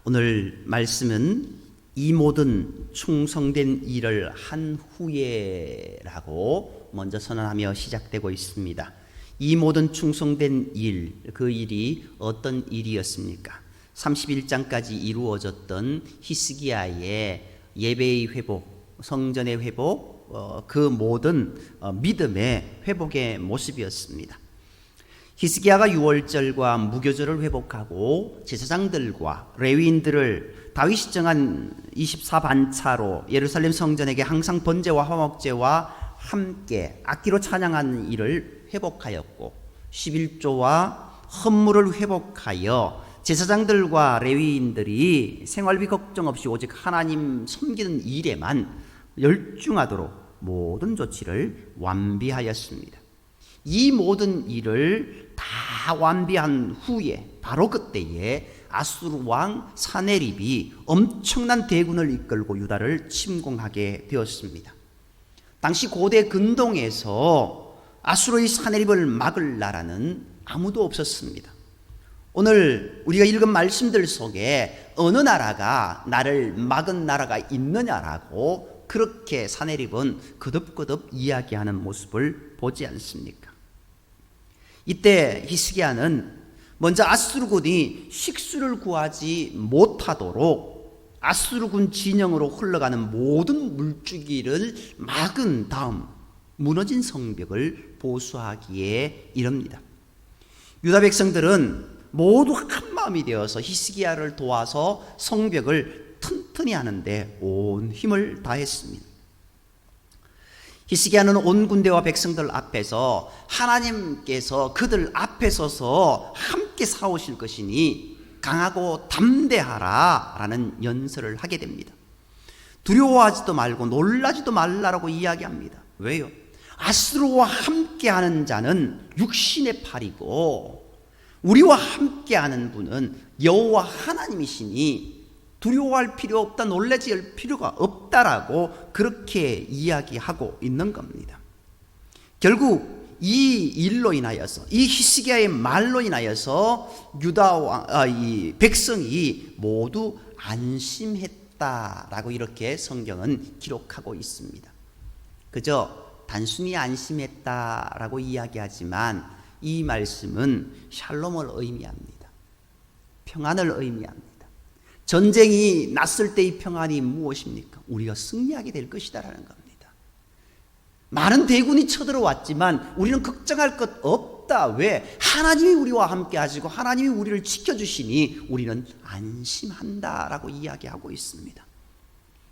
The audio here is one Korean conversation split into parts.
오늘 말씀은 이 모든 충성된 일을 한 후에라고 먼저 선언하며 시작되고 있습니다. 이 모든 충성된 일, 그 일이 어떤 일이었습니까? 31장까지 이루어졌던 히스기야의 예배의 회복, 성전의 회복, 그 모든 믿음의 회복의 모습이었습니다. 히스기야가 유월절과 무교절을 회복하고 제사장들과 레위인들을 다윗이 정한 24반차로 예루살렘 성전에게 항상 번제와 화목제와 함께 악기로 찬양하는 일을 회복하였고 11조와 헌물을 회복하여 제사장들과 레위인들이 생활비 걱정 없이 오직 하나님 섬기는 일에만 열중하도록 모든 조치를 완비하였습니다. 이 모든 일을 다 완비한 후에 바로 그때에 아수르 왕 사네립이 엄청난 대군을 이끌고 유다를 침공하게 되었습니다. 당시 고대 근동에서 아수르의 사네립을 막을 나라는 아무도 없었습니다. 오늘 우리가 읽은 말씀들 속에 어느 나라가 나를 막은 나라가 있느냐라고 그렇게 사네립은 거듭거듭 이야기하는 모습을 보지 않습니까? 이때 히스기야는 먼저 아수르군이 식수를 구하지 못하도록 아수르군 진영으로 흘러가는 모든 물주기를 막은 다음 무너진 성벽을 보수하기에 이릅니다. 유다 백성들은 모두 한 마음이 되어서 히스기야를 도와서 성벽을 튼튼히 하는데 온 힘을 다했습니다. 히스기야는 온 군대와 백성들 앞에서 하나님께서 그들 앞에 서서 함께 싸우실 것이니 강하고 담대하라 라는 연설을 하게 됩니다. 두려워하지도 말고 놀라지도 말라라고 이야기합니다. 왜요? 아수르와 함께하는 자는 육신의 팔이고 우리와 함께하는 분은 여호와 하나님이시니 두려워할 필요 없다, 놀라지 할 필요가 없다라고 그렇게 이야기하고 있는 겁니다. 결국 이 일로 인하여서, 이 히스기야의 말로 인하여서 유다와 이 백성이 모두 안심했다라고 이렇게 성경은 기록하고 있습니다. 그저 단순히 안심했다라고 이야기하지만 이 말씀은 샬롬을 의미합니다. 평안을 의미합니다. 전쟁이 났을 때의 평안이 무엇입니까? 우리가 승리하게 될 것이다라는 겁니다. 많은 대군이 쳐들어왔지만 우리는 걱정할 것 없다. 왜? 하나님이 우리와 함께 하시고 하나님이 우리를 지켜주시니 우리는 안심한다라고 이야기하고 있습니다.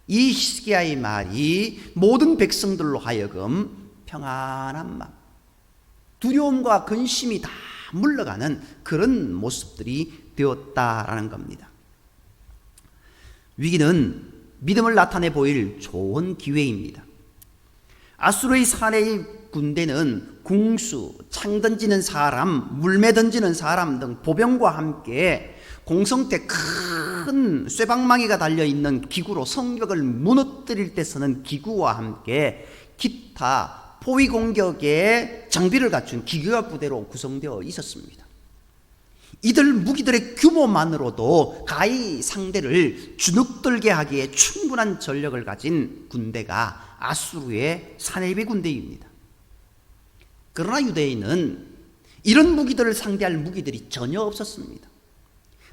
이 히스기야의 말이 모든 백성들로 하여금 평안한 마음, 두려움과 근심이 다 물러가는 그런 모습들이 되었다라는 겁니다. 위기는 믿음을 나타내 보일 좋은 기회입니다. 아수르의 사내의 군대는 궁수, 창 던지는 사람, 물매 던지는 사람 등 보병과 함께 공성대 큰 쇠방망이가 달려있는 기구로 성벽을 무너뜨릴 때 쓰는 기구와 함께 기타 포위 공격에 장비를 갖춘 기계화 부대로 구성되어 있었습니다. 이들 무기들의 규모만으로도 가히 상대를 주눅들게 하기에 충분한 전력을 가진 군대가 아수르의 사네립의 군대입니다. 그러나 유대인은 이런 무기들을 상대할 무기들이 전혀 없었습니다.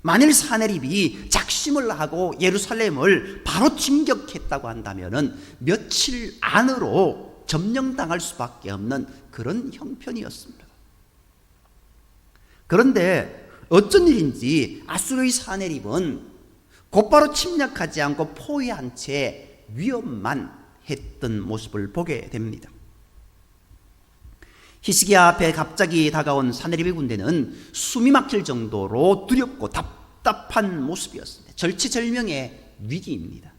만일 사네립이 작심을 하고 예루살렘을 바로 진격했다고 한다면 며칠 안으로 점령당할 수밖에 없는 그런 형편이었습니다. 그런데 어쩐 일인지 아수르의 사네립은 곧바로 침략하지 않고 포위한 채 위협만 했던 모습을 보게 됩니다. 히스기야 앞에 갑자기 다가온 사네립의 군대는 숨이 막힐 정도로 두렵고 답답한 모습이었습니다. 절체절명의 위기입니다.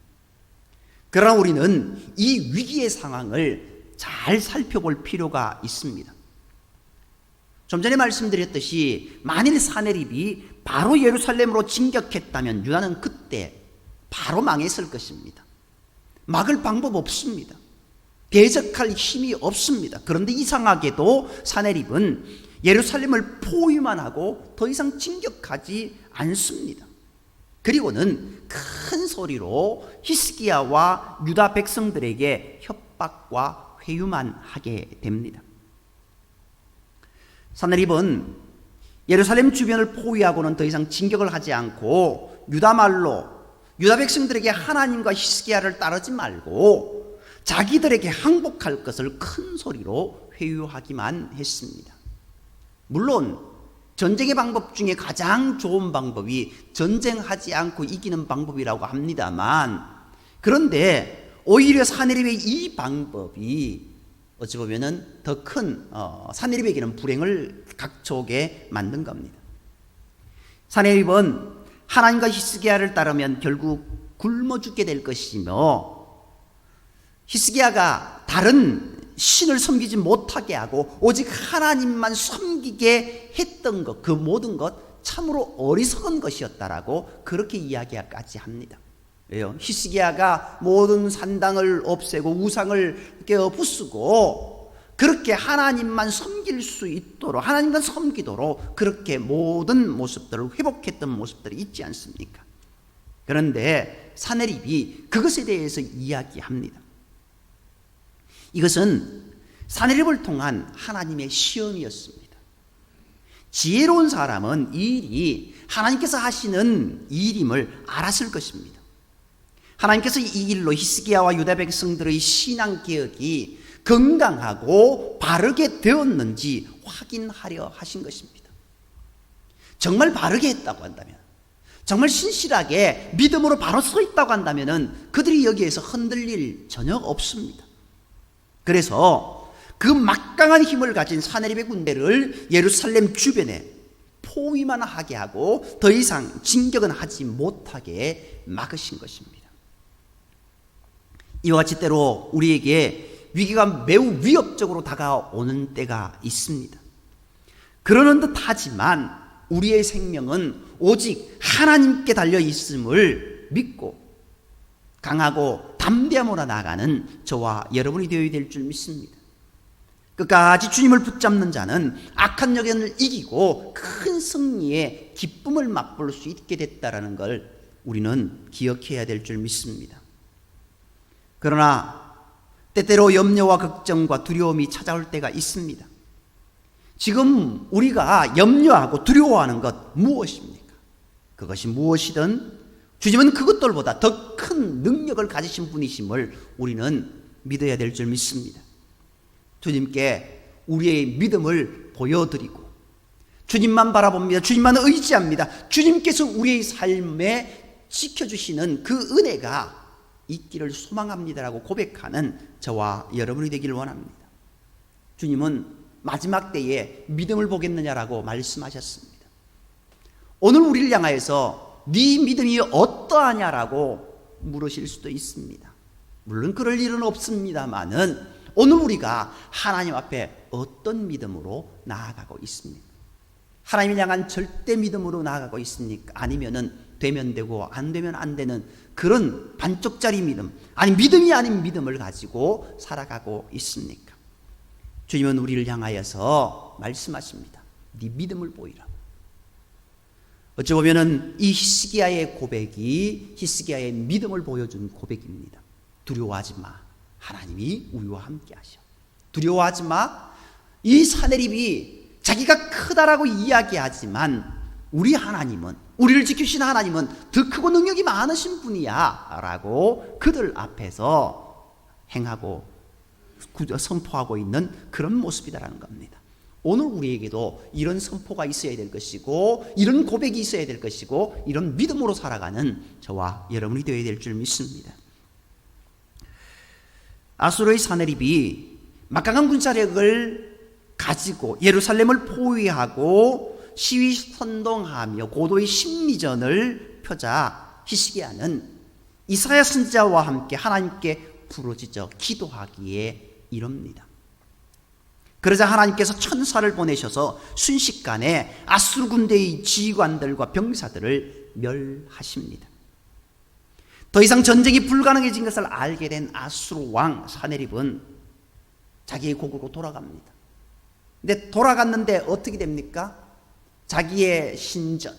그러나 우리는 이 위기의 상황을 잘 살펴볼 필요가 있습니다. 좀 전에 말씀드렸듯이 만일 사네립이 바로 예루살렘으로 진격했다면 유다는 그때 바로 망했을 것입니다. 막을 방법 없습니다. 대적할 힘이 없습니다. 그런데 이상하게도 사네립은 예루살렘을 포위만 하고 더 이상 진격하지 않습니다. 그리고는 큰 소리로 히스기야와 유다 백성들에게 협박과 회유만 하게 됩니다. 산헤립은 예루살렘 주변을 포위하고는 더 이상 진격을 하지 않고 유다 말로 유다 백성들에게 하나님과 히스기야를 따르지 말고 자기들에게 항복할 것을 큰 소리로 회유하기만 했습니다. 물론 전쟁의 방법 중에 가장 좋은 방법이 전쟁하지 않고 이기는 방법이라고 합니다만, 그런데 오히려 산헤립의 이 방법이 어찌 보면은 더 큰 산헤립에게는 불행을 각초게 만든 겁니다. 산헤립은 하나님과 히스기야를 따르면 결국 굶어 죽게 될 것이며, 히스기야가 다른 신을 섬기지 못하게 하고 오직 하나님만 섬기게 했던 것, 그 모든 것 참으로 어리석은 것이었다라고 그렇게 이야기까지 합니다. 왜요? 히스기야가 모든 산당을 없애고 우상을 부수고 그렇게 하나님만 섬길 수 있도록, 하나님만 섬기도록 그렇게 모든 모습들을 회복했던 모습들이 있지 않습니까? 그런데 산헤립이 그것에 대해서 이야기합니다. 이것은 산헤립을 통한 하나님의 시험이었습니다. 지혜로운 사람은 이 일이 하나님께서 하시는 일임을 알았을 것입니다. 하나님께서 이 일로 히스기야와 유다 백성들의 신앙 개혁이 건강하고 바르게 되었는지 확인하려 하신 것입니다. 정말 바르게 했다고 한다면, 정말 신실하게 믿음으로 바로 서 있다고 한다면 그들이 여기에서 흔들릴 전혀 없습니다. 그래서 그 막강한 힘을 가진 산헤립의 군대를 예루살렘 주변에 포위만 하게 하고 더 이상 진격은 하지 못하게 막으신 것입니다. 이와 같이 때로 우리에게 위기가 매우 위협적으로 다가오는 때가 있습니다. 그러는 듯 하지만 우리의 생명은 오직 하나님께 달려 있음을 믿고 강하고 담대함으로 나아가는 저와 여러분이 되어야 될 줄 믿습니다. 끝까지 주님을 붙잡는 자는 악한 여견을 이기고 큰 승리의 기쁨을 맛볼 수 있게 됐다라는 걸 우리는 기억해야 될 줄 믿습니다. 그러나 때때로 염려와 걱정과 두려움이 찾아올 때가 있습니다. 지금 우리가 염려하고 두려워하는 것 무엇입니까? 그것이 무엇이든 주님은 그것들보다 더 큰 능력을 가지신 분이심을 우리는 믿어야 될 줄 믿습니다. 주님께 우리의 믿음을 보여드리고 주님만 바라봅니다. 주님만 의지합니다. 주님께서 우리의 삶에 지켜주시는 그 은혜가 있기를 소망합니다라고 고백하는 저와 여러분이 되기를 원합니다. 주님은 마지막 때에 믿음을 보겠느냐라고 말씀하셨습니다. 오늘 우리를 향하여서 네 믿음이 어떠하냐라고 물으실 수도 있습니다. 물론 그럴 일은 없습니다만은 오늘 우리가 하나님 앞에 어떤 믿음으로 나아가고 있습니까? 하나님을 향한 절대 믿음으로 나아가고 있습니까? 아니면은 되면 되고 안 되면 안 되는 그런 반쪽짜리 믿음, 아니 믿음이 아닌 믿음을 가지고 살아가고 있습니까? 주님은 우리를 향하여서 말씀하십니다. 네 믿음을 보이라. 어찌 보면은 이 히스기야의 고백이 히스기야의 믿음을 보여준 고백입니다. 두려워하지 마. 하나님이 우리와 함께 하셔. 두려워하지 마. 이 산헤립이 자기가 크다라고 이야기하지만 우리 하나님은, 우리를 지키신 하나님은 더 크고 능력이 많으신 분이야 라고 그들 앞에서 행하고 선포하고 있는 그런 모습이다라는 겁니다. 오늘 우리에게도 이런 선포가 있어야 될 것이고 이런 고백이 있어야 될 것이고 이런 믿음으로 살아가는 저와 여러분이 되어야 될 줄 믿습니다. 아수르의 산헤립이 막강한 군사력을 가지고 예루살렘을 포위하고 시위 선동하며 고도의 심리전을 펴자 히스기야는 이사야 선지자와 함께 하나님께 부르짖어 기도하기에 이릅니다. 그러자 하나님께서 천사를 보내셔서 순식간에 아수르 군대의 지휘관들과 병사들을 멸하십니다. 더 이상 전쟁이 불가능해진 것을 알게 된 아수르 왕 산헤립은 자기의 고국으로 돌아갑니다. 근데 돌아갔는데 어떻게 됩니까? 자기의 신전,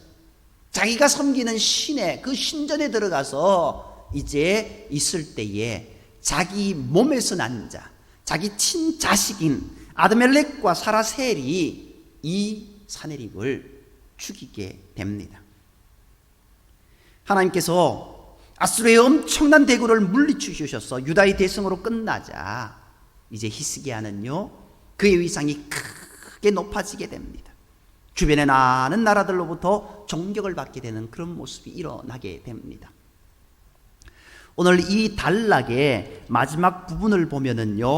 자기가 섬기는 신의 그 신전에 들어가서 이제 있을 때에 자기 몸에서 난 자, 자기 친자식인 아드멜렉과 사라셀이 이 사내립을 죽이게 됩니다. 하나님께서 아수르의 엄청난 대군을 물리치셔서 유다의 대성으로 끝나자 이제 히스기야는요, 그의 위상이 크게 높아지게 됩니다. 주변에 많은 나라들로부터 존경을 받게 되는 그런 모습이 일어나게 됩니다. 오늘 이 단락의 마지막 부분을 보면은요,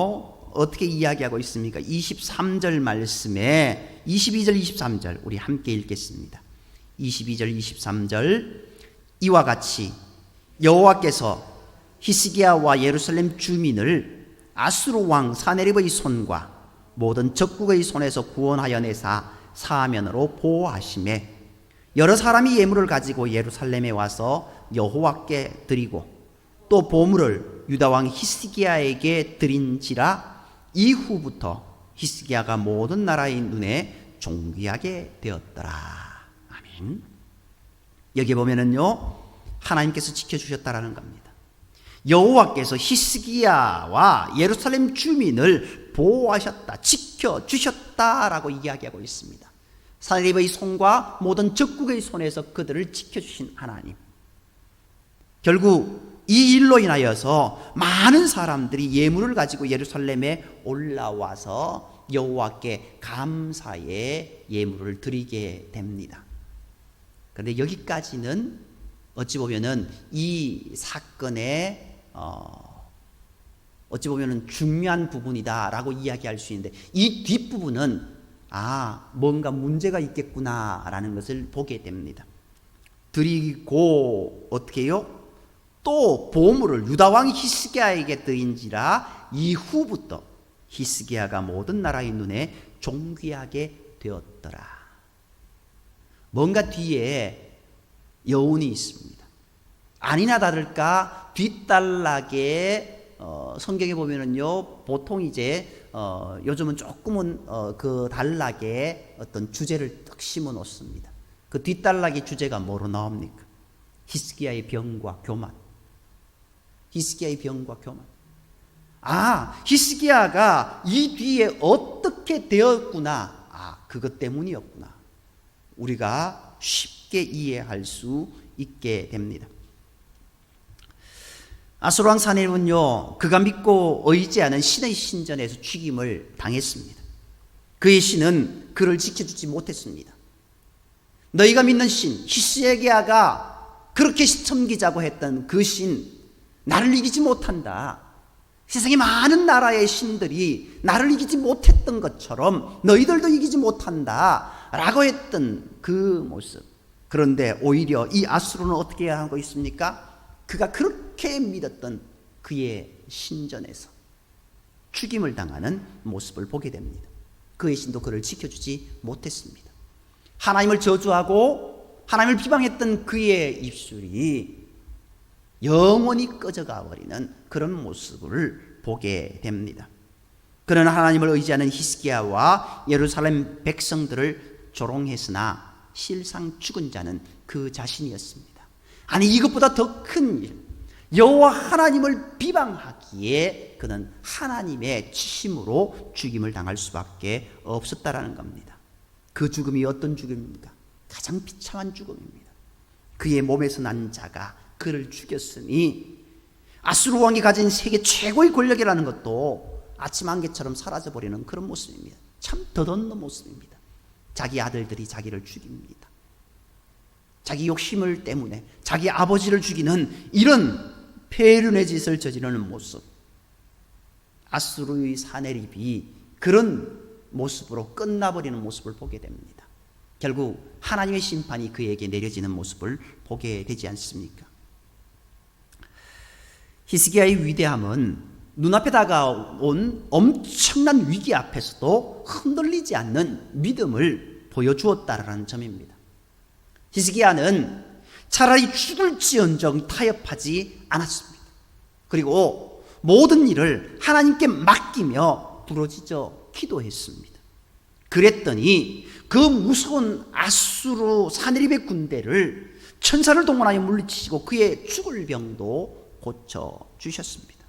어떻게 이야기하고 있습니까? 23절 말씀에 22절 23절 우리 함께 읽겠습니다. 22절 23절 이와 같이 여호와께서 히스기야와 예루살렘 주민을 아수르 왕 사네립의 손과 모든 적국의 손에서 구원하여 내사 사면으로 보호하시매 여러 사람이 예물을 가지고 예루살렘에 와서 여호와께 드리고 또 보물을 유다 왕 히스기야에게 드린지라 이후부터 히스기야가 모든 나라의 눈에 존귀하게 되었더라. 아멘. 여기 보면은요, 하나님께서 지켜주셨다라는 겁니다. 여호와께서 히스기야와 예루살렘 주민을 보호하셨다, 지켜주셨다라고 이야기하고 있습니다. 사네립의 손과 모든 적국의 손에서 그들을 지켜주신 하나님. 결국 이 일로 인하여서 많은 사람들이 예물을 가지고 예루살렘에 올라와서 여호와께 감사의 예물을 드리게 됩니다. 그런데 여기까지는 어찌 보면은 이 사건의 어찌 보면은 중요한 부분이다라고 이야기할 수 있는데, 이 뒷부분은 뭔가 문제가 있겠구나라는 것을 보게 됩니다. 드리고 어떻게 해요? 또 보물을 유다 왕 히스기야에게 드린지라 이후부터 히스기야가 모든 나라의 눈에 존귀하게 되었더라. 뭔가 뒤에 여운이 있습니다. 아니나 다를까 뒷단락에 성경에 보면은요, 보통 이제 요즘은 조금은 그 단락에 어떤 주제를 딱 심어 놓습니다. 그 뒷단락의 주제가 뭐로 나옵니까? 히스기야의 병과 교만. 히스기야의 병과 교만. 히스기야가 이 뒤에 어떻게 되었구나. 그것 때문이었구나. 우리가 쉽게 이해할 수 있게 됩니다. 아수르 왕 사네립은요, 그가 믿고 의지하는 신의 신전에서 죽임을 당했습니다. 그의 신은 그를 지켜주지 못했습니다. 너희가 믿는 신 히스기야가 그렇게 섬기자고 했던 그 신, 나를 이기지 못한다. 세상에 많은 나라의 신들이 나를 이기지 못했던 것처럼 너희들도 이기지 못한다 라고 했던 그 모습. 그런데 오히려 이 아수르는 어떻게 하고 있습니까? 그가 그렇게 믿었던 그의 신전에서 죽임을 당하는 모습을 보게 됩니다. 그의 신도 그를 지켜주지 못했습니다. 하나님을 저주하고 하나님을 비방했던 그의 입술이 영원히 꺼져가 버리는 그런 모습을 보게 됩니다. 그는 하나님을 의지하는 히스기야와 예루살렘 백성들을 조롱했으나 실상 죽은 자는 그 자신이었습니다. 아니, 이것보다 더 큰 일, 여호와 하나님을 비방하기에 그는 하나님의 치심으로 죽임을 당할 수밖에 없었다라는 겁니다. 그 죽음이 어떤 죽음입니까? 가장 비참한 죽음입니다. 그의 몸에서 난 자가 그를 죽였으니 아수르 왕이 가진 세계 최고의 권력이라는 것도 아침 안개처럼 사라져버리는 그런 모습입니다. 참 덧없는 모습입니다. 자기 아들들이 자기를 죽입니다. 자기 욕심을 때문에 자기 아버지를 죽이는 이런 폐륜의 짓을 저지르는 모습. 아수르의 사네립이 그런 모습으로 끝나버리는 모습을 보게 됩니다. 결국 하나님의 심판이 그에게 내려지는 모습을 보게 되지 않습니까? 히스기야의 위대함은 눈앞에 다가온 엄청난 위기 앞에서도 흔들리지 않는 믿음을 보여주었다라는 점입니다. 히스기야는 차라리 죽을지언정 타협하지 않았습니다. 그리고 모든 일을 하나님께 맡기며 부르짖어 기도했습니다. 그랬더니 그 무서운 아수르 사내립의 군대를 천사를 동원하여 물리치시고 그의 죽을 병도 고쳐주셨습니다.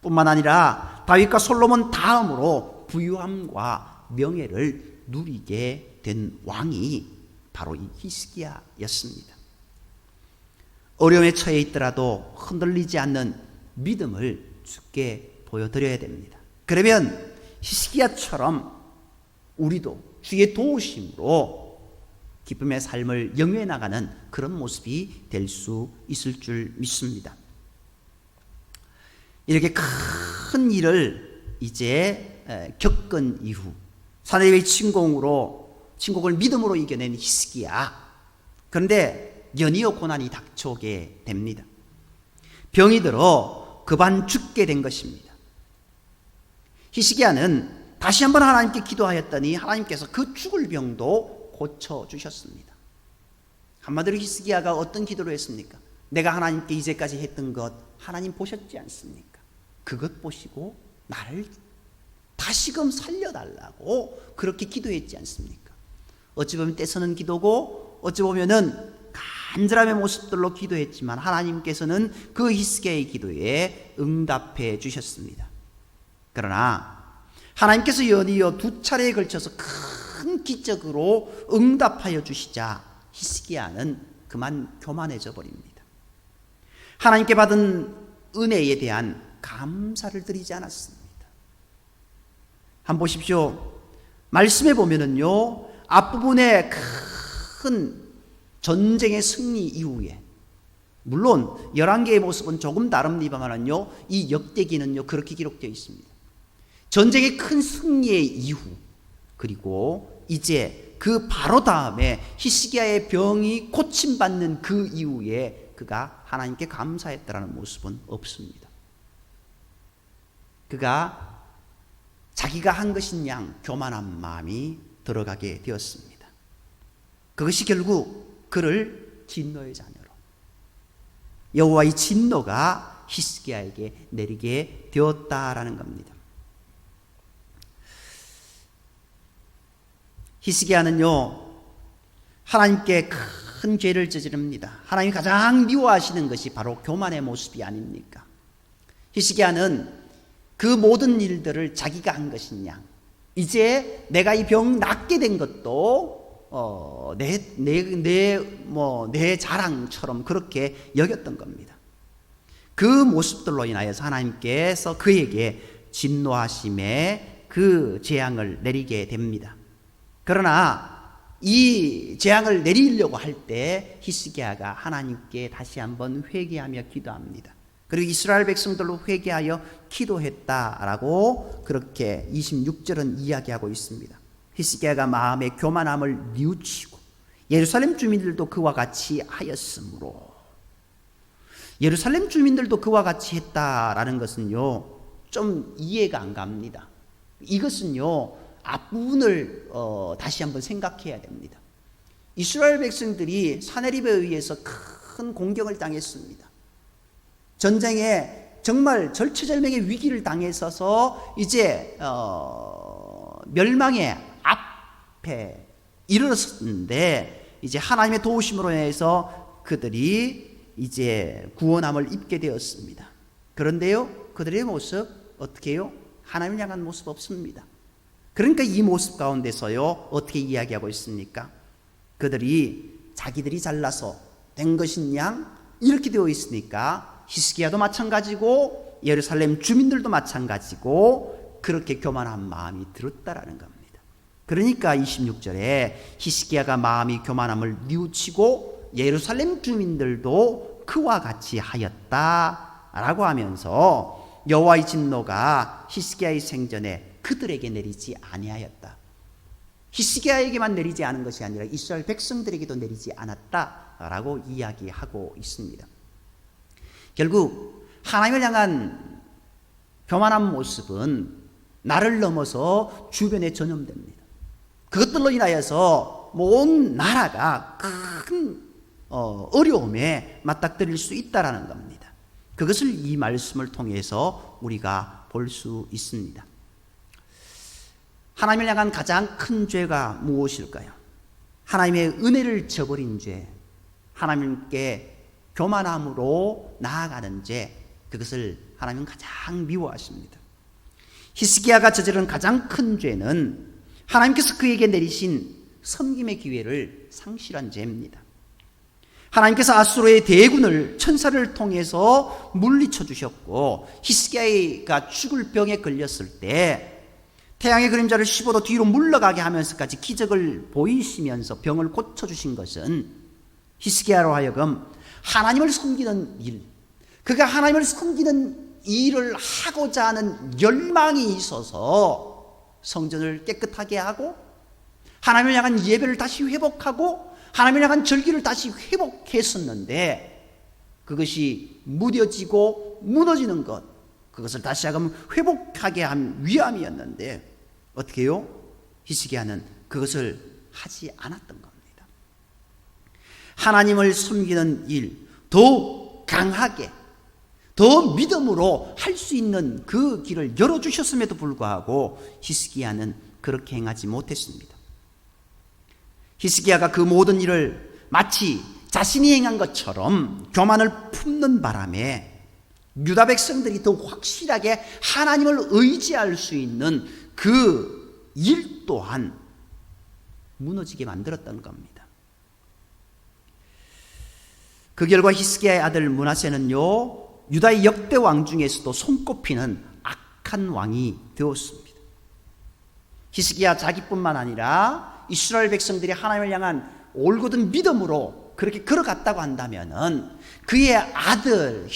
뿐만 아니라 다윗과 솔로몬 다음으로 부유함과 명예를 누리게 된 왕이 바로 이 히스기야였습니다. 어려움에 처해 있더라도 흔들리지 않는 믿음을 주께 보여드려야 됩니다. 그러면 히스기야처럼 우리도 주의 도우심으로 기쁨의 삶을 영위해 나가는 그런 모습이 될 수 있을 줄 믿습니다. 이렇게 큰 일을 이제 겪은 이후 사내립의 침공을 믿음으로 이겨낸 히스기야. 그런데 연이어 고난이 닥쳐오게 됩니다. 병이 들어 급한 죽게 된 것입니다. 히스기야는 다시 한번 하나님께 기도하였더니 하나님께서 그 죽을 병도 고쳐주셨습니다. 한마디로 히스기야가 어떤 기도를 했습니까? 내가 하나님께 이제까지 했던 것 하나님 보셨지 않습니까? 그것 보시고 나를 다시금 살려달라고 그렇게 기도했지 않습니까? 어찌 보면 떼서는 기도고 어찌 보면은 간절함의 모습들로 기도했지만 하나님께서는 그 히스기야의 기도에 응답해 주셨습니다. 그러나 하나님께서 연이어 두 차례에 걸쳐서 큰 기적으로 응답하여 주시자 히스기야는 그만 교만해져 버립니다. 하나님께 받은 은혜에 대한 감사를 드리지 않았습니다. 한번 보십시오. 말씀에 보면은요, 앞부분에 큰 전쟁의 승리 이후에, 물론 11개의 모습은 조금 다릅니다만은요, 이 역대기는요, 그렇게 기록되어 있습니다. 전쟁의 큰 승리의 이후, 그리고 이제 그 바로 다음에 히스기야의 병이 고침받는 그 이후에 그가 하나님께 감사했다라는 모습은 없습니다. 그가 자기가 한 것인 양 교만한 마음이 들어가게 되었습니다. 그것이 결국 그를 진노의 자녀로, 여호와의 진노가 히스기야에게 내리게 되었다라는 겁니다. 히스기야는요, 하나님께 큰 죄를 저지릅니다. 하나님이 가장 미워하시는 것이 바로 교만의 모습이 아닙니까? 히스기야는 그 모든 일들을 자기가 한 것인 양, 이제 내가 이 병 낫게 된 것도 내 자랑처럼 그렇게 여겼던 겁니다. 그 모습들로 인하여서 하나님께서 그에게 진노하심에 그 재앙을 내리게 됩니다. 그러나 이 재앙을 내리려고 할 때 히스기야가 하나님께 다시 한번 회개하며 기도합니다. 그리고 이스라엘 백성들로 회개하여 기도했다라고 그렇게 26절은 이야기하고 있습니다. 히스기야가 마음의 교만함을 뉘우치고 예루살렘 주민들도 그와 같이 하였으므로, 예루살렘 주민들도 그와 같이 했다라는 것은요, 좀 이해가 안 갑니다. 이것은요, 앞부분을 다시 한번 생각해야 됩니다. 이스라엘 백성들이 사내립에 의해서 큰 공격을 당했습니다. 전쟁에 정말 절체절명의 위기를 당해서서 이제 멸망의 앞에 이르렀는데, 이제 하나님의 도우심으로 인해서 그들이 이제 구원함을 입게 되었습니다. 그런데요, 그들의 모습 어떻게 해요? 하나님을 향한 모습 없습니다. 그러니까 이 모습 가운데서요, 어떻게 이야기하고 있습니까? 그들이 자기들이 잘나서 된 것인 양 이렇게 되어 있으니까 히스기야도 마찬가지고 예루살렘 주민들도 마찬가지고 그렇게 교만한 마음이 들었다라는 겁니다. 그러니까 26절에 히스기야가 마음이 교만함을 뉘우치고 예루살렘 주민들도 그와 같이 하였다라고 하면서 여호와의 진노가 히스기야의 생전에 그들에게 내리지 아니하였다. 히스기야에게만 내리지 않은 것이 아니라 이스라엘 백성들에게도 내리지 않았다라고 이야기하고 있습니다. 결국 하나님을 향한 교만한 모습은 나를 넘어서 주변에 전염됩니다. 그것들로 인하여서 온 나라가 큰 어려움에 맞닥뜨릴 수 있다라는 겁니다. 그것을 이 말씀을 통해서 우리가 볼 수 있습니다. 하나님을 향한 가장 큰 죄가 무엇일까요? 하나님의 은혜를 저버린 죄, 하나님께 교만함으로 나아가는 죄, 그것을 하나님은 가장 미워하십니다. 히스기야가 저지른 가장 큰 죄는 하나님께서 그에게 내리신 섬김의 기회를 상실한 죄입니다. 하나님께서 아수르의 대군을 천사를 통해서 물리쳐 주셨고, 히스기야가 죽을 병에 걸렸을 때 태양의 그림자를 15도 뒤로 물러가게 하면서까지 기적을 보이시면서 병을 고쳐주신 것은 히스기야로 하여금 하나님을 섬기는 일, 그가 하나님을 섬기는 일을 하고자 하는 열망이 있어서 성전을 깨끗하게 하고 하나님을 향한 예배를 다시 회복하고 하나님을 향한 절기를 다시 회복했었는데, 그것이 무뎌지고 무너지는 것, 그것을 다시 하금 회복하게 한 위함이었는데 어떻게 해요? 히스기야는 그것을 하지 않았던 겁니다. 하나님을 섬기는 일, 더 강하게, 더 믿음으로 할 수 있는 그 길을 열어주셨음에도 불구하고 히스기야는 그렇게 행하지 못했습니다. 히스기야가 그 모든 일을 마치 자신이 행한 것처럼 교만을 품는 바람에 유다 백성들이 더 확실하게 하나님을 의지할 수 있는 그 일 또한 무너지게 만들었던 겁니다. 그 결과 히스기야의 아들 므낫세는요, 유다의 역대 왕 중에서도 손꼽히는 악한 왕이 되었습니다. 히스기야 자기뿐만 아니라 이스라엘 백성들이 하나님을 향한 올곧은 믿음으로 그렇게 걸어갔다고 한다면은 그의 아들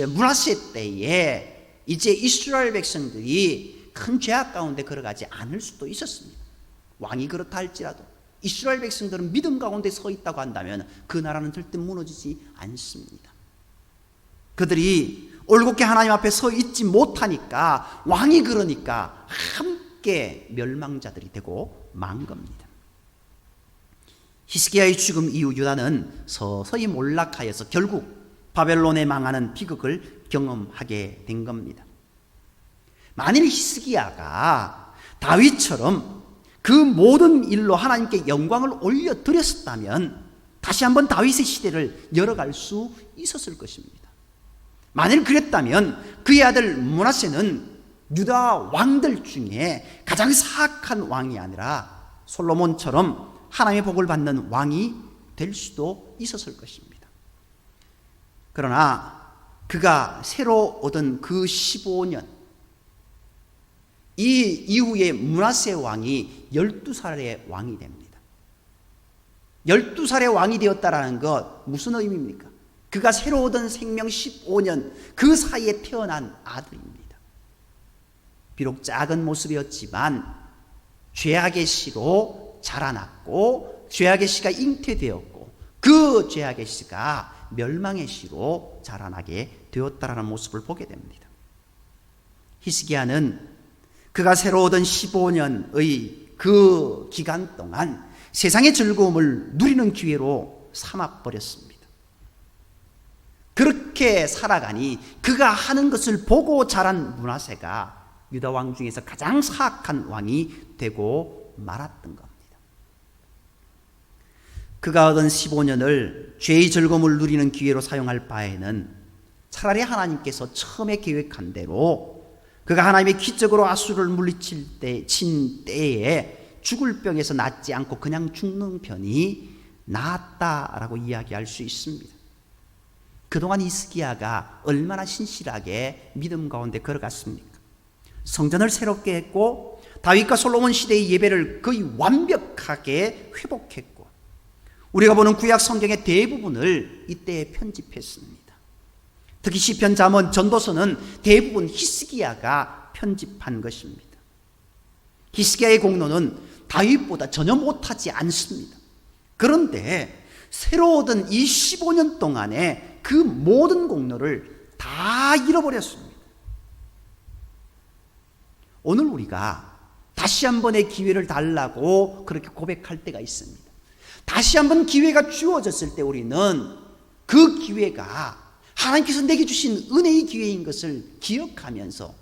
므낫세 때에 이제 이스라엘 백성들이 큰 죄악 가운데 걸어가지 않을 수도 있었습니다. 왕이 그렇다 할지라도 이스라엘 백성들은 믿음 가운데 서 있다고 한다면 그 나라는 절대 무너지지 않습니다. 그들이 올곧게 하나님 앞에 서 있지 못하니까, 왕이 그러니까 함께 멸망자들이 되고 만 겁니다. 히스기야의 죽음 이후 유다는 서서히 몰락하여서 결국 바벨론에 망하는 비극을 경험하게 된 겁니다. 만일 히스기야가 다윗처럼 그 모든 일로 하나님께 영광을 올려드렸다면 다시 한번 다윗의 시대를 열어갈 수 있었을 것입니다. 만일 그랬다면 그의 아들 므낫세는 유다 왕들 중에 가장 사악한 왕이 아니라 솔로몬처럼 하나님의 복을 받는 왕이 될 수도 있었을 것입니다. 그러나 그가 새로 얻은 그 15년, 이 이후에 므낫세 왕이 12살의 왕이 됩니다. 12살의 왕이 되었다라는 것 무슨 의미입니까? 그가 새로 얻은 생명 15년 그 사이에 태어난 아들입니다. 비록 작은 모습이었지만 죄악의 씨로 자라났고 죄악의 씨가 잉태되었고 그 죄악의 씨가 멸망의 씨로 자라나게 되었다라는 모습을 보게 됩니다. 히스기야는 그가 새로 얻은 15년의 그 기간 동안 세상의 즐거움을 누리는 기회로 삼아버렸습니다. 그렇게 살아가니 그가 하는 것을 보고 자란 므낫세가 유다 왕 중에서 가장 사악한 왕이 되고 말았던 겁니다. 그가 얻은 15년을 죄의 즐거움을 누리는 기회로 사용할 바에는 차라리 하나님께서 처음에 계획한 대로 그가 하나님의 기적으로 아수르를 물리칠 친 때에 죽을 병에서 낫지 않고 그냥 죽는 편이 낫다라고 이야기할 수 있습니다. 그동안 히스기야가 얼마나 신실하게 믿음 가운데 걸어갔습니까? 성전을 새롭게 했고 다윗과 솔로몬 시대의 예배를 거의 완벽하게 회복했고 우리가 보는 구약 성경의 대부분을 이때에 편집했습니다. 특히 시편, 잠언, 전도서는 대부분 히스기야가 편집한 것입니다. 히스기야의 공로는 다윗보다 전혀 못하지 않습니다. 그런데 새로 얻은 이 15년 동안에 그 모든 공로를 다 잃어버렸습니다. 오늘 우리가 다시 한 번의 기회를 달라고 그렇게 고백할 때가 있습니다. 다시 한 번 기회가 주어졌을 때 우리는 그 기회가 하나님께서 내게 주신 은혜의 기회인 것을 기억하면서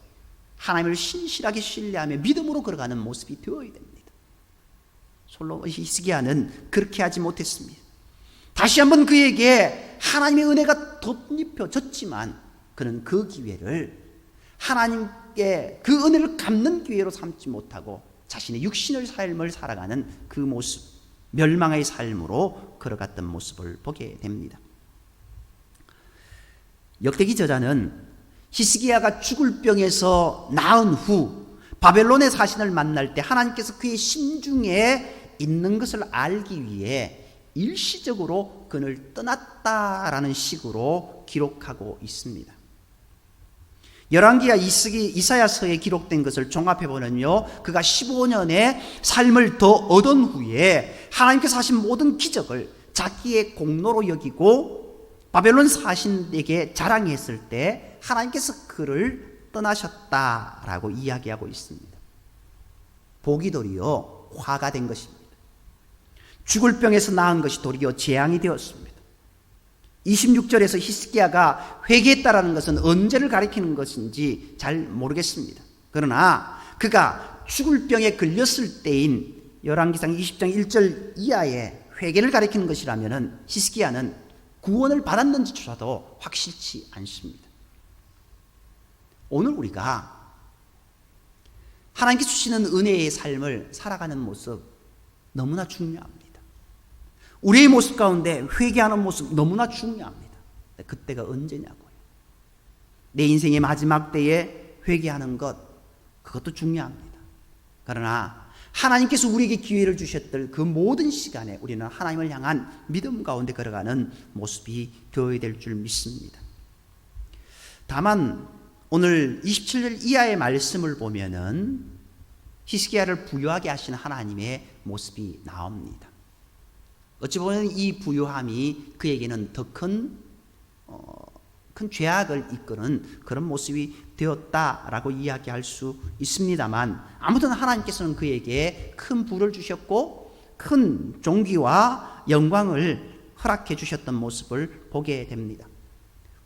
하나님을 신실하게 신뢰하며 믿음으로 걸어가는 모습이 되어야 됩니다. 히스기야는 그렇게 하지 못했습니다. 다시 한번 그에게 하나님의 은혜가 덧입혀졌지만 그는 그 기회를 하나님께 그 은혜를 갚는 기회로 삼지 못하고 자신의 육신의 삶을 살아가는 그 모습, 멸망의 삶으로 걸어갔던 모습을 보게 됩니다. 역대기 저자는 히스기야가 죽을 병에서 나은 후 바벨론의 사신을 만날 때 하나님께서 그의 심중에 있는 것을 알기 위해 일시적으로 그를 떠났다라는 식으로 기록하고 있습니다. 열왕기야 이사야서에 기록된 것을 종합해보면요, 그가 15년의 삶을 더 얻은 후에 하나님께서 하신 모든 기적을 자기의 공로로 여기고 바벨론 사신에게 자랑했을 때 하나님께서 그를 떠나셨다라고 이야기하고 있습니다. 복이 도리어 화가 된 것입니다. 죽을 병에서 나은 것이 도리어 재앙이 되었습니다. 26절에서 히스기야가 회개했다라는 것은 언제를 가리키는 것인지 잘 모르겠습니다. 그러나 그가 죽을 병에 걸렸을 때인 열왕기상 20장 1절 이하의 회개를 가리키는 것이라면 히스기야는 구원을 받았는지조차도 확실치 않습니다. 오늘 우리가 하나님께 주시는 은혜의 삶을 살아가는 모습 너무나 중요합니다. 우리의 모습 가운데 회개하는 모습 너무나 중요합니다. 그때가 언제냐고요. 내 인생의 마지막 때에 회개하는 것, 그것도 중요합니다. 그러나 하나님께서 우리에게 기회를 주셨던 그 모든 시간에 우리는 하나님을 향한 믿음 가운데 걸어가는 모습이 되어야 될 줄 믿습니다. 다만 오늘 27절 이하의 말씀을 보면은 히스기야를 부유하게 하신 하나님의 모습이 나옵니다. 어찌 보면 이 부유함이 그에게는 더 큰 죄악을 이끄는 그런 모습이 되었다라고 이야기할 수 있습니다만, 아무튼 하나님께서는 그에게 큰 부를 주셨고 큰 존귀와 영광을 허락해 주셨던 모습을 보게 됩니다.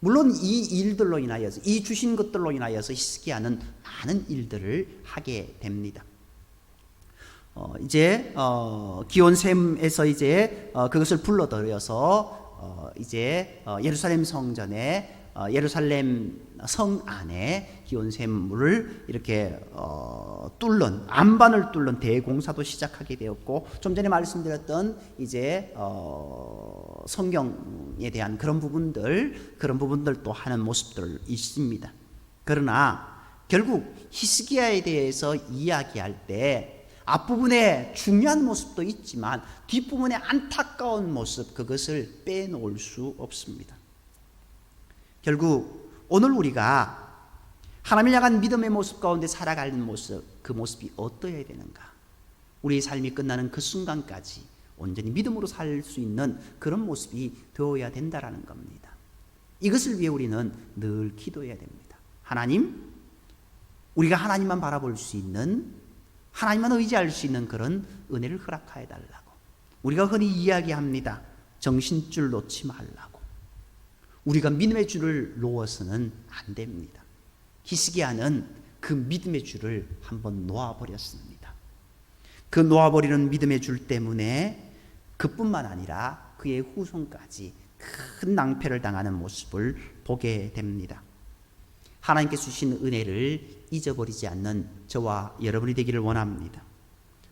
물론 이 일들로 인하여서, 이 주신 것들로 인하여서 히스기야는 많은 일들을 하게 됩니다. 이제 기온샘에서 이제 그것을 불러들여서 이제 예루살렘 성전에 예루살렘 성 안에 기온샘물을 이렇게 뚫는, 안반을 뚫는 대공사도 시작하게 되었고, 좀 전에 말씀드렸던 이제 성경에 대한 그런 부분들도 하는 모습들 있습니다. 그러나 결국 히스기야에 대해서 이야기할 때 앞부분에 중요한 모습도 있지만 뒷부분에 안타까운 모습, 그것을 빼놓을 수 없습니다. 결국 오늘 우리가 하나님을 향한 믿음의 모습 가운데 살아가는 모습, 그 모습이 어떠해야 되는가? 우리의 삶이 끝나는 그 순간까지 온전히 믿음으로 살 수 있는 그런 모습이 되어야 된다라는 겁니다. 이것을 위해 우리는 늘 기도해야 됩니다. 하나님, 우리가 하나님만 바라볼 수 있는, 하나님만 의지할 수 있는 그런 은혜를 허락하여 달라고. 우리가 흔히 이야기합니다. 정신줄 놓지 말라고. 우리가 믿음의 줄을 놓아서는 안 됩니다. 히스기야는 그 믿음의 줄을 한번 놓아버렸습니다. 그 놓아버리는 믿음의 줄 때문에 그뿐만 아니라 그의 후손까지 큰 낭패를 당하는 모습을 보게 됩니다. 하나님께서 주신 은혜를 잊어버리지 않는 저와 여러분이 되기를 원합니다.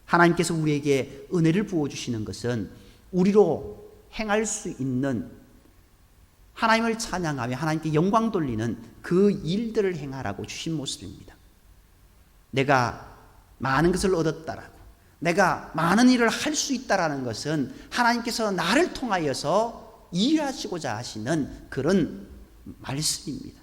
하나님께서 우리에게 은혜를 부어주시는 것은 우리로 행할 수 있는, 하나님을 찬양하며 하나님께 영광 돌리는 그 일들을 행하라고 주신 모습입니다. 내가 많은 것을 얻었다라고, 내가 많은 일을 할 수 있다라는 것은 하나님께서 나를 통하여서 일하시고자 하시는 그런 말씀입니다.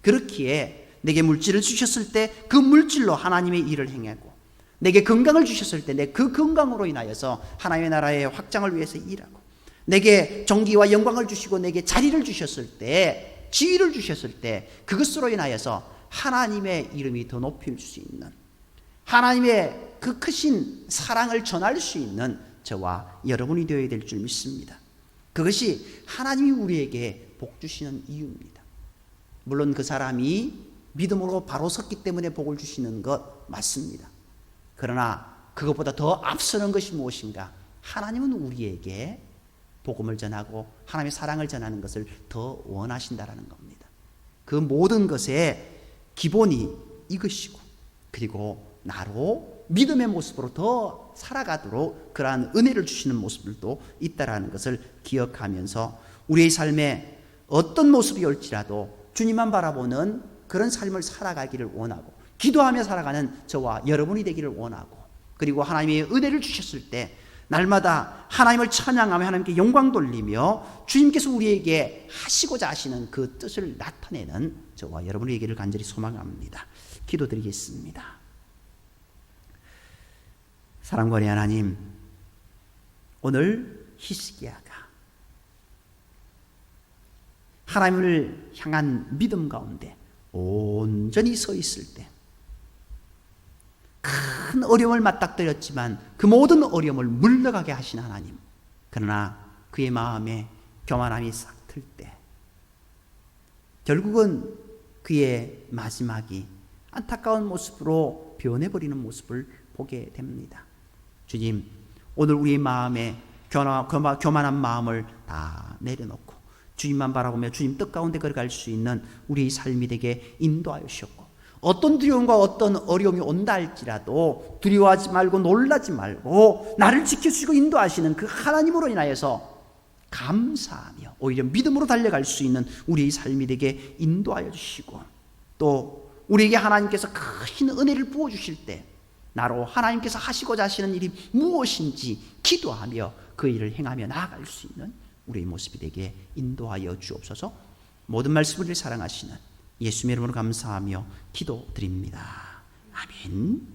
그렇기에 내게 물질을 주셨을 때 그 물질로 하나님의 일을 행하고, 내게 건강을 주셨을 때 내 그 건강으로 인하여서 하나님의 나라의 확장을 위해서 일하고, 내게 존귀와 영광을 주시고 내게 자리를 주셨을 때, 지위를 주셨을 때 그것으로 인하여서 하나님의 이름이 더 높일 수 있는, 하나님의 그 크신 사랑을 전할 수 있는 저와 여러분이 되어야 될 줄 믿습니다. 그것이 하나님이 우리에게 복 주시는 이유입니다. 물론 그 사람이 믿음으로 바로 섰기 때문에 복을 주시는 것 맞습니다. 그러나 그것보다 더 앞서는 것이 무엇인가? 하나님은 우리에게 복음을 전하고 하나님의 사랑을 전하는 것을 더 원하신다라는 겁니다. 그 모든 것의 기본이 이것이고, 그리고 나로 믿음의 모습으로 더 살아가도록 그러한 은혜를 주시는 모습들도 있다라는 것을 기억하면서 우리의 삶에 어떤 모습이 올지라도 주님만 바라보는 그런 삶을 살아가기를 원하고, 기도하며 살아가는 저와 여러분이 되기를 원하고, 그리고 하나님의 은혜를 주셨을 때 날마다 하나님을 찬양하며 하나님께 영광 돌리며 주님께서 우리에게 하시고자 하시는 그 뜻을 나타내는 저와 여러분의 얘기를 간절히 소망합니다. 기도드리겠습니다. 사랑과 은혜의 하나님, 오늘 히스기야가 하나님을 향한 믿음 가운데 온전히 서 있을 때 큰 어려움을 맞닥뜨렸지만 그 모든 어려움을 물러가게 하신 하나님, 그러나 그의 마음에 교만함이 싹 틀 때 결국은 그의 마지막이 안타까운 모습으로 변해버리는 모습을 보게 됩니다. 주님, 오늘 우리의 마음에 교만한 마음을 다 내려놓고 주님만 바라보며 주님 뜻 가운데 걸어갈 수 있는 우리의 삶이 되게 인도하여 주셨고, 어떤 두려움과 어떤 어려움이 온다 할지라도 두려워하지 말고 놀라지 말고 나를 지켜주시고 인도하시는 그 하나님으로 인하여서 감사하며 오히려 믿음으로 달려갈 수 있는 우리의 삶이 되게 인도하여 주시고, 또 우리에게 하나님께서 큰 은혜를 부어주실 때 나로 하나님께서 하시고자 하시는 일이 무엇인지 기도하며 그 일을 행하며 나아갈 수 있는 우리의 모습이 되게 인도하여 주옵소서. 모든 말씀을 사랑하시는 예수님의 이름으로 감사하며 기도드립니다. 아멘.